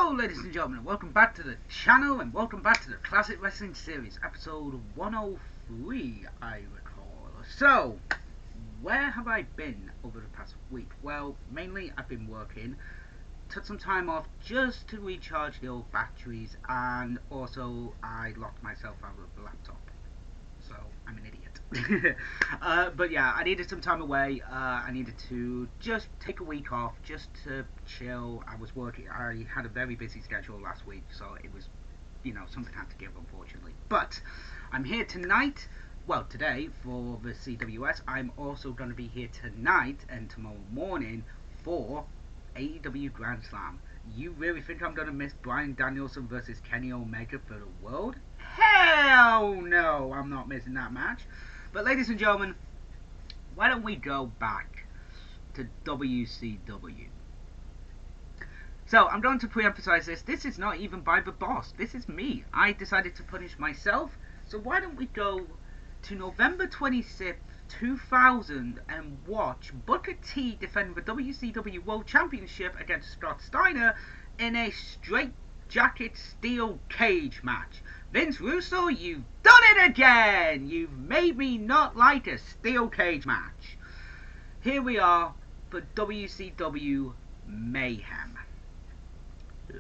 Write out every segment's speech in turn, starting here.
Hello ladies and gentlemen, welcome back to the channel and welcome back to the Classic Wrestling Series, episode 103 I recall. So, where have I been over the past week? Well, mainly I've been working, took some time off just to recharge the old batteries, and also I locked myself out of the laptop. So, I'm an idiot. But yeah, I needed some time away. I needed to just take a week off, just to chill. I was working. I had a very busy schedule last week, so it was, something I had to give, unfortunately. But I'm here tonight, well, today, for the CWS. I'm also going to be here tonight and tomorrow morning for AEW Grand Slam. You really think I'm going to miss Bryan Danielson versus Kenny Omega for the world? Hell no, I'm not missing that match. But ladies and gentlemen, why don't we go back to WCW? So, I'm going to pre-emphasize this. This is not even by the boss. This is me. I decided to punish myself. So why don't we go to November 26th, 2000 and watch Booker T defend the WCW World Championship against Scott Steiner in a straight jacket steel cage match. Vince Russo, you've done it again! You've made me not like a steel cage match. Here we are for WCW Mayhem.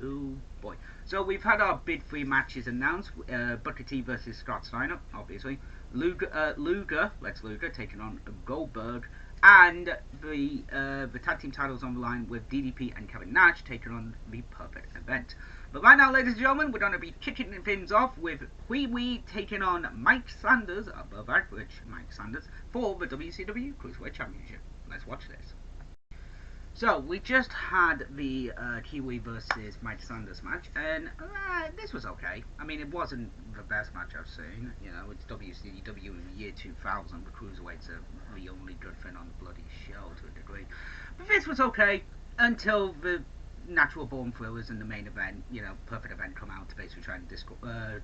Oh boy. So we've had our big three matches announced. Booker T versus Scott Steiner, obviously. Lex Luger taking on Goldberg. And the tag team titles on the line with DDP and Kevin Nash taking on the Perfect Event. But right now, ladies and gentlemen, we're going to be kicking things off with Wee Wee taking on Mike Sanders, above average Mike Sanders, for the WCW Cruiserweight Championship. Let's watch this. So, we just had the Kiwi versus Mike Sanders match, and this was okay. I mean, it wasn't the best match I've seen. It's WCW in the year 2000. The Cruiserweights are the only good thing on the bloody show to a degree. But this was okay until the Natural Born Thrillers in the main event, Perfect Event, come out to basically try and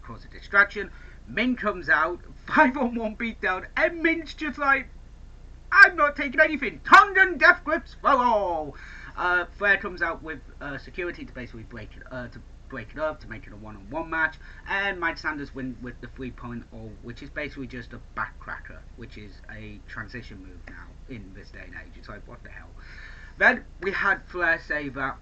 cause a distraction. Min comes out, 5-on-1 beatdown, and Min's just like, I'm not taking anything. Tongue and death grips for all. Flair comes out with security to basically break it up, to make it a one-on-one match, and Mike Sanders win with the 3.0, which is basically just a backcracker, which is a transition move now in this day and age. It's like, what the hell? Then we had Flair say that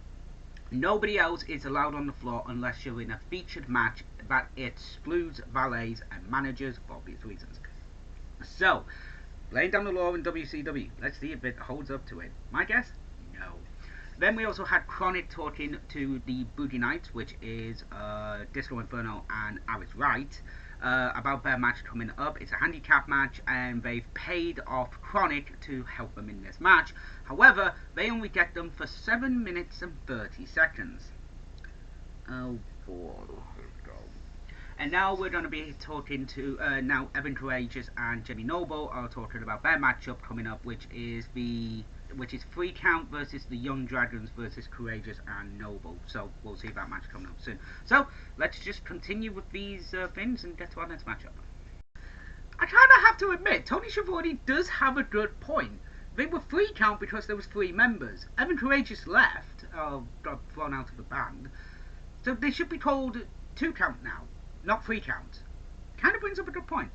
nobody else is allowed on the floor unless you're in a featured match that excludes valets and managers for obvious reasons. So, laying down the law in WCW. Let's see if it holds up to it. My guess? No. Then we also had Chronic talking to the Boogie Nights, which is Disco Inferno and Aris Wright, about their match coming up. It's a handicap match, and they've paid off Chronic to help them in this match. However, they only get them for 7 minutes and 30 seconds. Oh boy. And now we're going to be talking to, now Evan Courageous and Jimmy Noble are talking about their matchup coming up, which is 3 Count versus the Young Dragons versus Courageous and Noble. So we'll see that match coming up soon. So let's just continue with these things and get to our next matchup. I kind of have to admit, Tony Schiavone does have a good point. They were 3 Count because there was 3 members. Evan Courageous left, got thrown out of the band. So they should be called 2 Count now, not 3 Count. Kind of brings up a good point.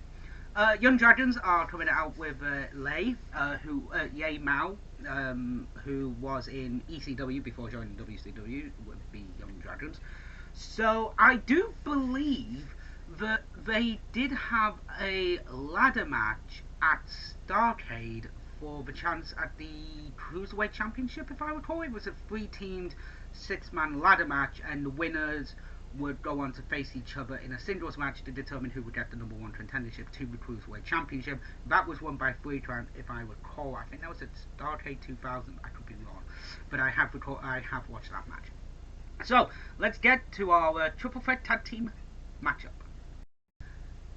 Young Dragons are coming out with Ye Mao, who was in ECW before joining WCW with the Young Dragons. So I do believe that they did have a ladder match at Starrcade for the chance at the Cruiserweight Championship, if I recall. It was a 3-teamed 6-man ladder match, and the winners would go on to face each other in a singles match to determine who would get the number 1 contendership to the Cruiserweight Championship. That was won by 3 Count, if I recall. I think that was at Starrcade 2000. I could be wrong, but I have watched that match. So let's get to our triple threat tag team matchup.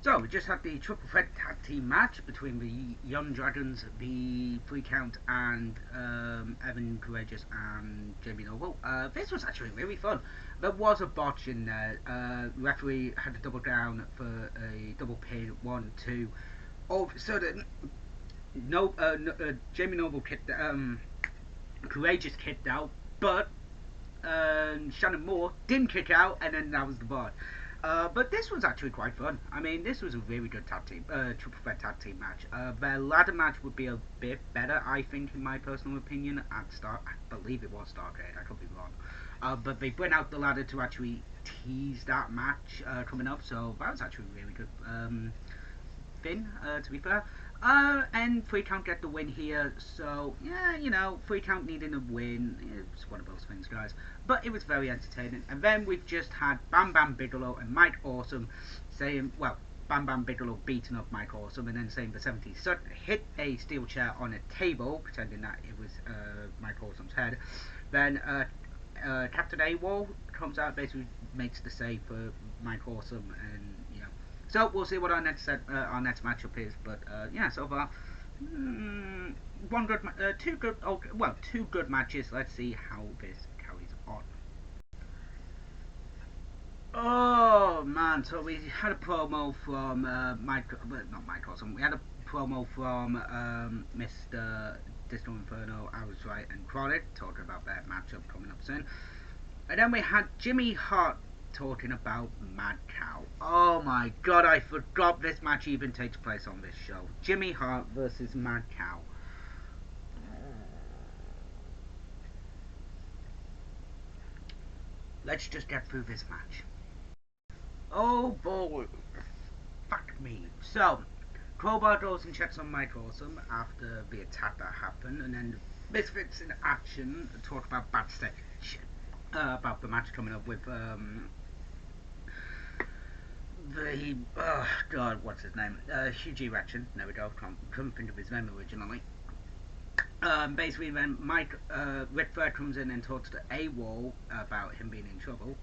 So we just had the triple threat tag team match between the Young Dragons, the 3 Count, and Evan Courageous and Jamie Noble. This was actually really fun. There was a botch in there. Referee had to double down for a double pin, 1, 2. All of a sudden, Jamie Noble kicked, Courageous kicked out, but and Shannon Moore didn't kick out, and then that was the board. But this was actually quite fun. I mean, this was a really good triple threat tag team match. Their ladder match would be a bit better, I think, in my personal opinion. I believe it was Starcade. I could be wrong. But they went out the ladder to actually tease that match coming up, so that was actually a really good thing, to be fair. And 3 Count get the win here, so yeah, 3 Count needing a win, it's one of those things, guys. But it was very entertaining. And then we've just had Bam Bam Bigelow and Mike Awesome saying, well, Bam Bam Bigelow beating up Mike Awesome and then saying the 70s suddenly hit a steel chair on a table, pretending that it was Mike Awesome's head. Then Captain AWOL comes out, basically makes the save for Mike Awesome, and so we'll see what our next matchup is. But yeah, so far, two good matches. Let's see how this carries on. Oh man, so we had a promo from not Mike Awesome. We had a promo from Mr. Disco Inferno, I Was Right, and Chronic talking about their matchup coming up soon. And then we had Jimmy Hart talking about Mad Cow. Oh my god, I forgot this match even takes place on this show. Jimmy Hart versus Mad Cow. Let's just get through this match. Oh boy. Fuck me. So, Crowbar goes and checks on Mike Awesome after the attack that happened, and then Misfits in action talk about backstage. About the match coming up with God, what's his name? Huge Erection. There we go. Couldn't think of his name originally. Basically, then Ric Flair comes in and talks to AWOL about him being in trouble.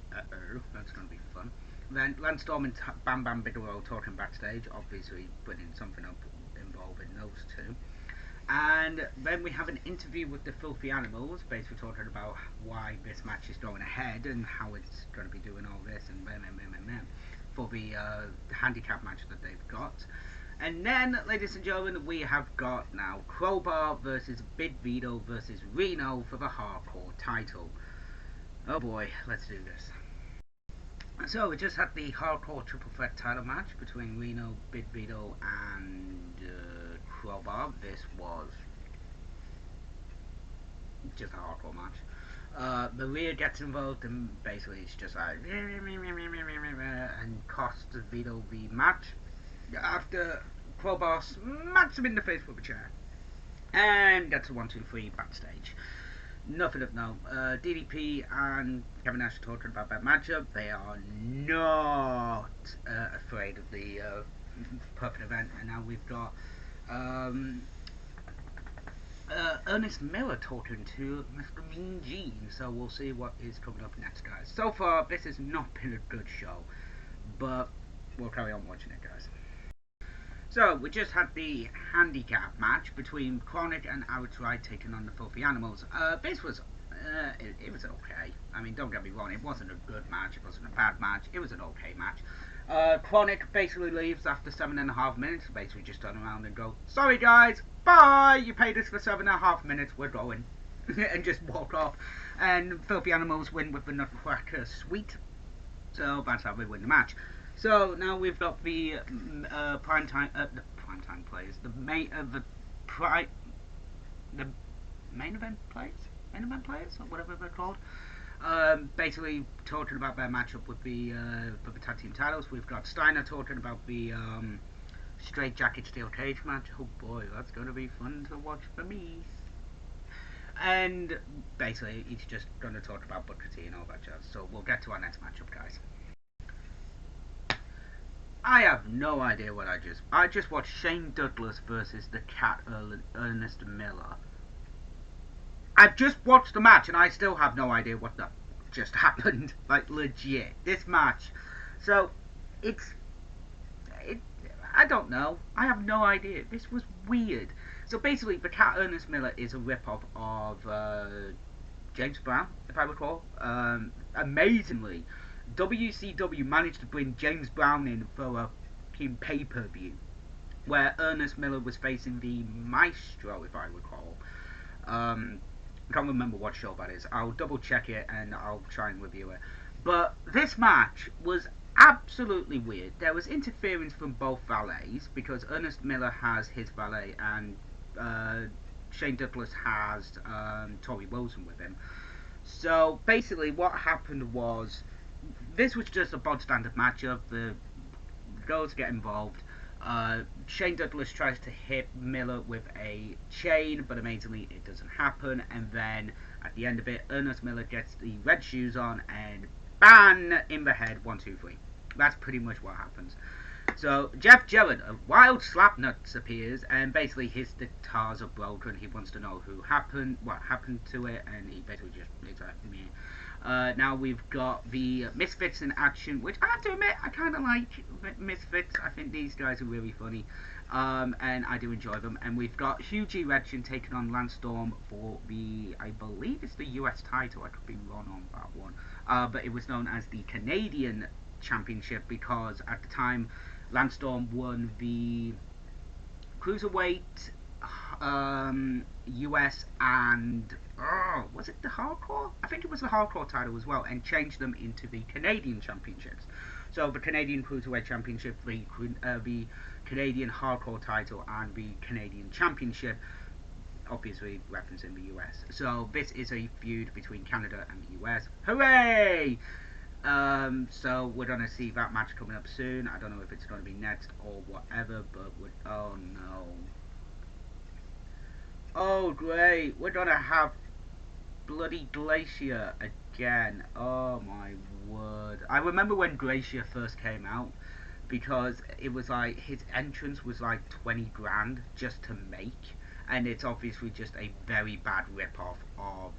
That's gonna be fun. Then Lance Storm and Bam Bam Bigelow talking backstage, obviously putting something up involving those two. And then we have an interview with the Filthy Animals, basically talking about why this match is going ahead and how it's going to be doing all this and for the handicap match that they've got. And then, ladies and gentlemen, we have got now Crowbar versus Big Vito versus Reno for the Hardcore title. Oh boy, let's do this. So we just had the Hardcore triple threat title match between Reno, Big Vito, and Crowbar. This was just a hardcore match. Maria gets involved and basically it's just like and costs Vito the match after Crowbar smacks him in the face with a chair and gets a 1-2-3 backstage. Nothing of note. DDP and Kevin Nash are talking about that matchup. They are not afraid of the perfect event, and now we've got Ernest Miller talking to Mr. Mean Gene, so we'll see what is coming up next, guys. So far, this has not been a good show, but we'll carry on watching it, guys. So, we just had the handicap match between Chronic and Outright taking on the Filthy Animals. This was, it was okay. I mean, don't get me wrong, it wasn't a good match, it wasn't a bad match, it was an okay match. Chronic basically leaves after 7.5 minutes, basically just turn around and go, sorry guys, bye, you paid us for 7.5 minutes, we're going. And just walk off. And Filthy Animals win with the Nutcracker Suite. So, that's how they win the match. So now we've got the primetime players, the main event players, or whatever they're called. Basically talking about their matchup with the for the tag team titles. We've got Steiner talking about the straight jacket steel cage match. Oh boy, that's going to be fun to watch for me. And basically, he's just going to talk about Booker T and all that jazz. So we'll get to our next matchup, guys. I have no idea what I just watched Shane Douglas versus the Cat Ernest Miller. I've just watched the match and I still have no idea what the just happened. Like legit, this match. So I don't know. I have no idea. This was weird. So basically, the Cat Ernest Miller is a rip-off of James Brown, if I recall. Amazingly, WCW managed to bring James Brown in for a pay-per-view, where Ernest Miller was facing the Maestro, if I recall. I can't remember what show that is. I'll double check it and I'll try and review it. But this match was absolutely weird. There was interference from both valets because Ernest Miller has his valet and Shane Douglas has Tori Wilson with him. So basically, what happened was this was just a bog standard matchup. The girls get involved. Shane Douglas tries to hit Miller with a chain, but amazingly it doesn't happen. And then at the end of it, Ernest Miller gets the red shoes on and bang in the head. 1, 2, 3. That's pretty much what happens. So Jeff Jarrett, a wild slapnuts appears, and basically his guitars are broken. He wants to know what happened to it, and he basically just looks at me. Now we've got the Misfits in action, which I have to admit I kind of like Misfits. I think these guys are really funny, and I do enjoy them. And we've got Huge Erection taking on Lance Storm for I believe it's the US title. I could be wrong on that one, but it was known as the Canadian Championship because at the time Lance Storm won the Cruiserweight, US and was it the Hardcore? I think it was the Hardcore title as well, and changed them into the Canadian Championships. So the Canadian Cruiserweight Championship, the Canadian Hardcore title, and the Canadian Championship, obviously referencing the US. So this is a feud between Canada and the US. Hooray! So we're gonna see that match coming up soon. I don't know if it's gonna be next or whatever, but oh no. Oh great, we're gonna have bloody Glacier again. Oh my word. I remember when Glacier first came out because it was like his entrance was like 20 grand just to make, and it's obviously just a very bad rip-off of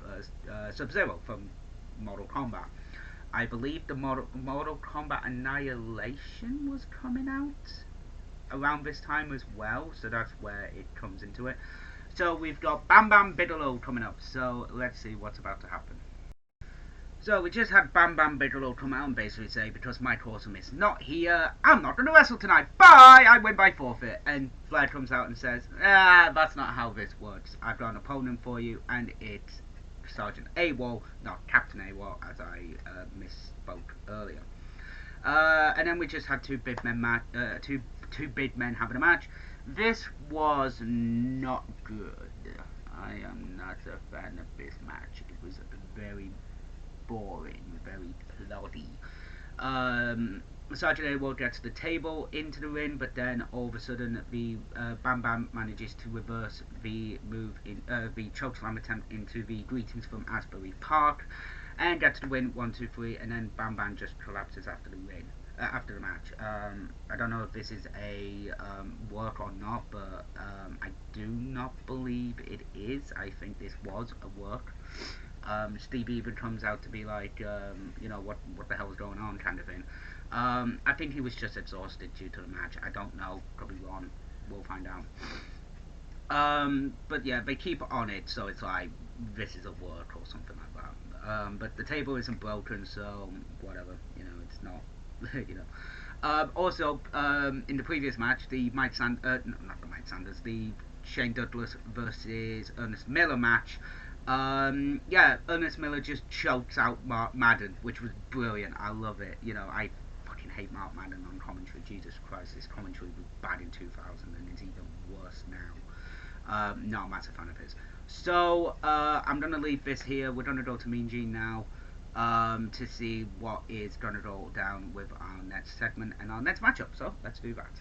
Sub-Zero from Mortal Kombat. I believe the Mortal Kombat Annihilation was coming out around this time as well, so that's where it comes into it. So we've got Bam Bigelow coming up, so let's see what's about to happen. So we just had Bam Bigelow come out and basically say, because Mike Awesome is not here, I'm not going to wrestle tonight, bye, I win by forfeit. And Flair comes out and says, that's not how this works. I've got an opponent for you, and it's Sergeant AWOL, not Captain AWOL, as I misspoke earlier. And then we just had two big men having a match. This was not good. I am not a fan of this match. It was very boring, very ploddy. Sergeant AWOL gets to the table into the ring, but then all of a sudden the Bam manages to reverse the move in the chokeslam attempt into the Greetings from Asbury Park, and gets the win 1, 2, 3, and then Bam just collapses after the match. I don't know if this is a work or not, but I do not believe it is. I think this was a work. Steve even comes out to be like, what the hell is going on, kind of thing. I think he was just exhausted due to the match. I don't know, could be wrong. We'll find out. But yeah, they keep on it, so it's like this is a work or something like that. But the table isn't broken, so whatever. It's not. Also, in the previous match, the Shane Douglas versus Ernest Miller match. Ernest Miller just chokes out Mark Madden, which was brilliant. I love it. I fucking hate Mark Madden on commentary. Jesus Christ, this commentary was bad in 2000 and is even worse now. Not a massive fan of his. So, I'm going to leave this here. We're going to go to Mean Gene now to see what is going to go down with our next segment and our next matchup. So, let's do that.